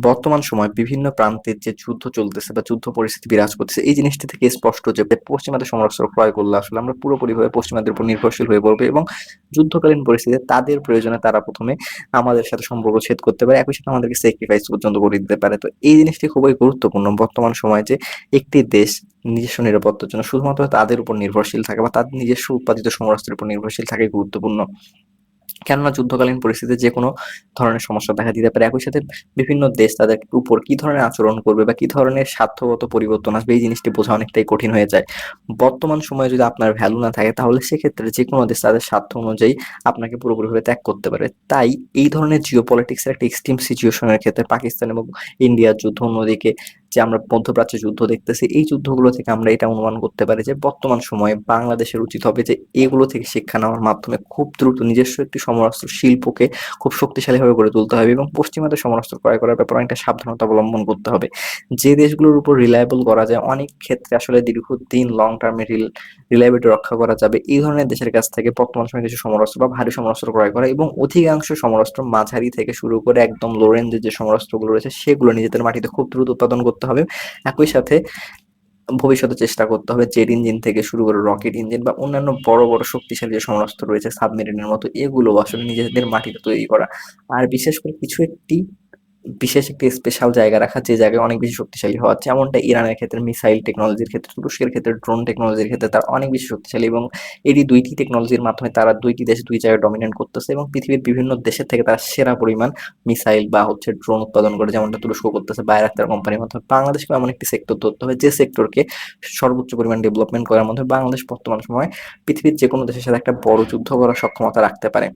বর্তমান সময়ে বিভিন্ন প্রান্তের যে যুদ্ধ চলতেছে বা যুদ্ধ পরিস্থিতি বিরাজ করতেছে, এই জিনিসটি থেকে স্পষ্ট যে পশ্চিমাদের সমরাস্ত্র ক্রয় করলে আসলে আমরা পুরোপুরিভাবে পশ্চিমাদের উপর নির্ভরশীল হয়ে পড়বো এবং যুদ্ধকালীন পরিস্থিতিতে তাদের প্রয়োজনে তারা প্রথমে আমাদের সাথে সম্পর্ক ছেদ করতে পারে, একই সাথে আমাদেরকে স্যাক্রিফাইস পর্যন্ত করে দিতে পারে। তো এই জিনিসটি খুবই গুরুত্বপূর্ণ বর্তমান সময়ে যে একটি দেশ নিজস্ব নিরাপত্তার জন্য শুধুমাত্র তাদের উপর নির্ভরশীল থাকে বা তাদের নিজস্ব উৎপাদিত সমরাস্ত্রের উপর নির্ভরশীল থাকে গুরুত্বপূর্ণ। কেননা যুদ্ধকালীন পরিস্থিতিতে যেকোনো ধরনের সমস্যা দেখা দিতে পারে। একই সাথে বিভিন্ন দেশ তাদের উপর কি ধরনের আচরণ করবে বা কি ধরনের স্বার্থগত পরিবর্তন আসবে, এই জিনিসটি বোঝা অনেকটাই কঠিন হয়ে যায়। বর্তমান সময়ে যদি আপনার ভ্যালু না থাকে তাহলে সেক্ষেত্রে যেকোনো দেশ তাদের স্বার্থ অনুযায়ী আপনাকে পুরোপুরিভাবে ত্যাগ করতে পারে। তাই এই ধরনের জিওপলিটিক্স এর একটা এক্সট্রিম সিচুয়েশন এর ক্ষেত্রে পাকিস্তান এবং ইন্ডিয়ার যুদ্ধ, অন্যদিকে যে আমরা মধ্যপ্রাচ্যে যুদ্ধ দেখতেছি, এই যুদ্ধগুলো থেকে আমরা এটা অনুমান করতে পারি যে বর্তমান সময়ে বাংলাদেশের উচিত হবে যে এগুলো থেকে শিক্ষা নেওয়ার মাধ্যমে খুব দ্রুত নিজস্ব একটি সমরাস্ত্র শিল্পকে খুব শক্তিশালীভাবে গড়ে তুলতে হবে এবং পশ্চিমাদের সমরাস্ত্র ক্রয় করার ব্যাপারে অনেকটা সাবধানতা অবলম্বন করতে হবে। যে দেশগুলোর উপর রিলায়েবল করা যায়, অনেক ক্ষেত্রে আসলে দীর্ঘদিন লং টার্মে রিলায়েবিলিটি রক্ষা করা যাবে, এই ধরনের দেশের কাছ থেকে বর্তমান সময়ে কিছু সমরাস্ত্র বা ভারী সমরাস্ত্র ক্রয় করা এবং অধিকাংশ সমরাস্ত্র মাঝারি থেকে শুরু করে একদম লো রেঞ্জের যে সমরাস্ত্রগুলো রয়েছে সেগুলো নিজেদের মাটিতে খুব দ্রুত উৎপাদন করতে হবে। একই সাথে ভবিষ্যতে চেষ্টা করতে হবে জেট ইঞ্জিন থেকে শুরু করে রকেট ইঞ্জিন বা অন্যান্য বড় বড় শক্তিশালী যে সমরাস্ত্র রয়েছে সাবমেরিনের মতো, এগুলো আসলে নিজেদের মাটিতে তৈরি করা। আর বিশেষ করে কিছু একটি বিশেষ একটি স্পেশাল জায়গা রাখা, যে জায়গায় অনেক বেশি শক্তিশালী হওয়া, যেমনটা ইরানের ক্ষেত্রে মিসাইল টেকনোলজির ক্ষেত্রে, তুরস্কের ক্ষেত্রে ড্রোন টেকনোলজির ক্ষেত্রে তারা অনেক বেশি শক্তিশালী এবং এটি দুইটি টেকনোলজির মাধ্যমে তারা দুইটি দেশ দুই জায়গায় ডমিনেট করতেছে এবং পৃথিবীর বিভিন্ন দেশের থেকে তারা সেরা পরিমাণ মিসাইল বা ড্রোন উৎপাদন করে, যেমনটা তুরস্ক করতেছে বায়রাক্তার কোম্পানির মাধ্যমে। বাংলাদেশকেও এমন একটি সেক্টর ধরতে হবে যে সেক্টরকে সর্বোচ্চ পরিমাণ ডেভেলপমেন্ট করার মাধ্যমে বাংলাদেশ বর্তমান সময়ে পৃথিবীর যে কোনো দেশের সাথে একটা বড় যুদ্ধ করার সক্ষমতা রাখতে পারে।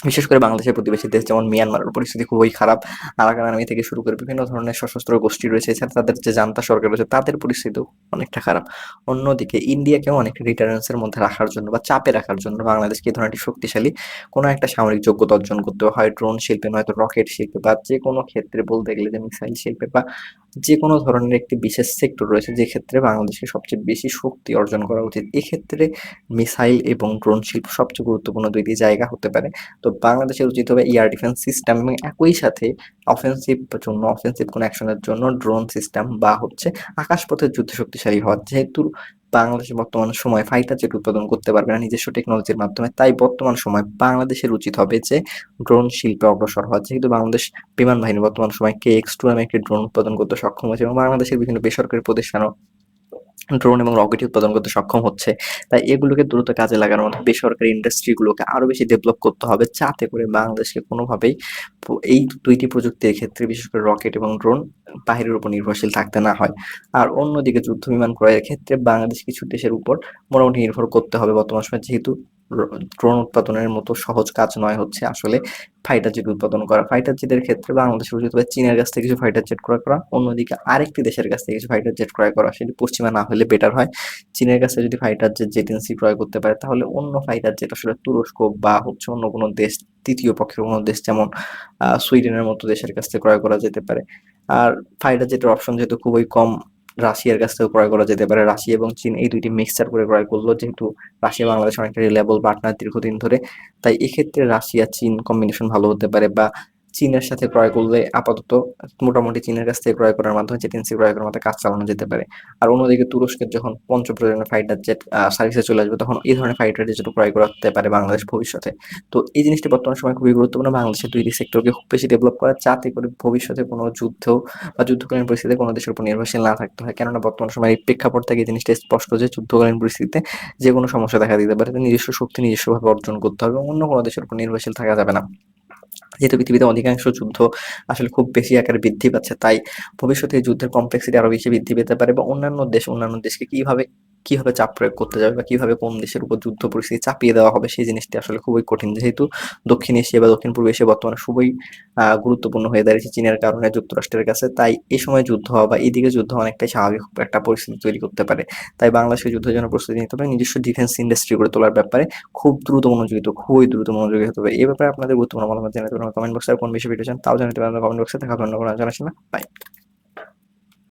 বিশেষ করে বাংলাদেশের প্রতিবেশী দেশ যেমন মিয়ানমারের পরিস্থিতি খুবই খারাপ। আরাকান আর্মি থেকে শুরু করে বিভিন্ন ধরনের সশস্ত্র গোষ্ঠী রয়েছে, এছাড়া তাদের যে জান্তা সরকার রয়েছে তাদের পরিস্থিতিও অনেকটা খারাপ। অন্যদিকে ইন্ডিয়াকেও অনেকটা ডিটারেন্সের মধ্যে রাখার জন্য বা চাপে রাখার জন্য বাংলাদেশকে এই ধরনের একটি শক্তিশালী কোনো একটা সামরিক যোগ্যতা অর্জন করতে হবে, হয় ড্রোন শিল্পে নয়তো রকেট শিল্পে বা যে কোনো ক্ষেত্রে বলতে গেলে যে মিসাইল শিল্পে বা যে কোনো ধরনের একটি বিশেষ সেক্টর রয়েছে যে ক্ষেত্রে বাংলাদেশকে সবচেয়ে বেশি শক্তি অর্জন করা উচিত। এক্ষেত্রে মিসাইল এবং ড্রোন শিল্প সবচেয়ে গুরুত্বপূর্ণ দুইটি জায়গা হতে পারে। তো বাংলাদেশের উচিত হবে এয়ার ডিফেন্স সিস্টেম এবং একই সাথে অফেন্সিভ কোনো অ্যাকশনের জন্য ড্রোন সিস্টেম বা আকাশপথের যুদ্ধে শক্তিশালী হওয়া। যেহেতু বাংলাদেশ বর্তমান সময়ে ফাইটার জেট উৎপাদন করতে পারবে না নিজস্ব টেকনোলজির মাধ্যমে, তাই বর্তমান সময় বাংলাদেশের উচিত হবে যে ড্রোন শিল্পে অগ্রসর হওয়া। যেহেতু বাংলাদেশ বিমান বাহিনী বর্তমান সময় KX-2 নামে একটি ড্রোন উৎপাদন করতে সক্ষম হয়েছে এবং বাংলাদেশের বিভিন্ন বেসরকারি প্রতিষ্ঠানও ড্রোন এবং রকেট উৎপাদন করতে সক্ষম হচ্ছে। তাই এগুলোকে দ্রুত কাজে লাগানোর মতো বেসরকারি ইন্ডাস্ট্রিগুলোকে আরো বেশি ডেভেলপ করতে হবে, যাতে করে বাংলাদেশকে কোনোভাবেই এই দুইটি প্রযুক্তির ক্ষেত্রে বিশেষ করে রকেট এবং ড্রোন বাহিরের উপর নির্ভরশীল থাকতে না হয়। আর অন্যদিকে যুদ্ধ বিমান ক্রয়ের ক্ষেত্রে বাংলাদেশ কিছু দেশের উপর মোটামুটি নির্ভর করতে হবে বর্তমান সময়ে, যেহেতু ড্রোন উৎপাদনের মতো সহজ কাজ নয় আসলে ফাইটার জেট উৎপাদন করা। ফাইটার জেটের ক্ষেত্রে বাংলাদেশের উচিত হবে চীনের কাছ থেকে কিছু ফাইটার জেট ক্রয় করা, অন্যদিকে আরেকটি দেশের কাছ থেকে কিছু ফাইটার জেট ক্রয় করা, সেটি পশ্চিমা না হলে বেটার হয়। চীনের কাছে যদি ফাইটার জেট জেটেন্সি ক্রয় করতে পারে তাহলে অন্য ফাইটার জেট আসলে তুরস্ক বা অন্য কোনো দেশ, তৃতীয় পক্ষের কোনো দেশ যেমন সুইডেনের মতো দেশের কাছ থেকে ক্রয় করা যেতে পারে। আর ফাইটার জেটের অপশন যেহেতু খুবই কম, রাশিয়ার কাছ থেকে ক্রয় করা যেতে পারে। রাশিয়া এবং চীন এই দুইটি মিক্সচার করে ক্রয় করলো, যেহেতু রাশিয়া বাংলাদেশ অনেকটা রিলায়েবল পার্টনার দীর্ঘদিন ধরে, তাই এক্ষেত্রে রাশিয়া চীন কম্বিনেশন ভালো হতে পারে। বা চীনের সাথে ক্রয় করলে আপাতত মোটামুটি চীনের কাছ থেকে ক্রয় করার মাধ্যমে জেটেন্সি ক্রয় করার মাধ্যমে কাজ চালানো যেতে পারে। আর অন্যদিকে তুরস্কের যখন পঞ্চম প্রজন্মের ফাইটার জেট সার্ভিসে চলে আসবে তখন এই ধরনের ফাইটার জেট ক্রয় করতে পারে বাংলাদেশ ভবিষ্যতে। তো এই জিনিসটি বর্তমান সময় খুবই গুরুত্বপূর্ণ বাংলাদেশের দুইটি সেক্টরকে খুব বেশি ডেভেলপ করা, যাতে করে ভবিষ্যতে কোনো যুদ্ধ বা যুদ্ধকালীন পরিস্থিতিতে কোনো দেশের উপর নির্ভরশীল না থাকতে হয়। কেননা বর্তমান সময়ে এই প্রেক্ষাপট থেকে এই জিনিসটা স্পষ্ট যে যুদ্ধকালীন পরিস্থিতিতে যে কোনো সমস্যা দেখা দিতে পারে, নিজস্ব শক্তি নিজস্বভাবে অর্জন করতে হবে এবং অন্য কোনো দেশের উপর নির্ভরশীল থাকা যাবে না। যেহেতু পৃথিবীতে অধিকাংশ যুদ্ধ আসলে খুব বেশি আকারে বৃদ্ধি পাচ্ছে, তাই ভবিষ্যতে এই যুদ্ধের কমপ্লেক্সিটি আরো বেশি বৃদ্ধি পেতে পারে এবং অন্যান্য দেশকে কিভাবে চাপ প্রয়োগ করতে যাবে বা কিভাবে কোন দেশের উপর যুদ্ধ পরিস্থিতি চাপিয়ে দেওয়া হবে সেই জিনিসটি আসলে খুবই কঠিন। যেহেতু দক্ষিণ এশিয়া বা দক্ষিণ পূর্ব এশিয়া বর্তমানে খুবই গুরুত্বপূর্ণ হয়ে দাঁড়িয়েছে চীনের কারণে যুক্তরাষ্ট্রের কাছে, তাই এই সময় যুদ্ধ হওয়া বা এইদিকে যুদ্ধ হওয়া অনেকটাই স্বাভাবিক একটা পরিস্থিতি তৈরি করতে পারে। তাই বাংলাদেশকে যুদ্ধের জন্য প্রস্তুতি নিতে হবে, নিজস্ব ডিফেন্স ইন্ডাস্ট্রি গড়ে তোলার ব্যাপারে খুবই দ্রুত মনোযোগী হতে হবে। এই ব্যাপারে আপনাদের গুরুত্বপূর্ণ মতামত জানাতে পারেন কমেন্ট বক্সে। আর কোন বিষয়ে ভিডিও চান তাও জানাতে পারেন কমেন্ট বক্সে। দেখা হবে অন্য কোনো আলোচনার সময়। বাই।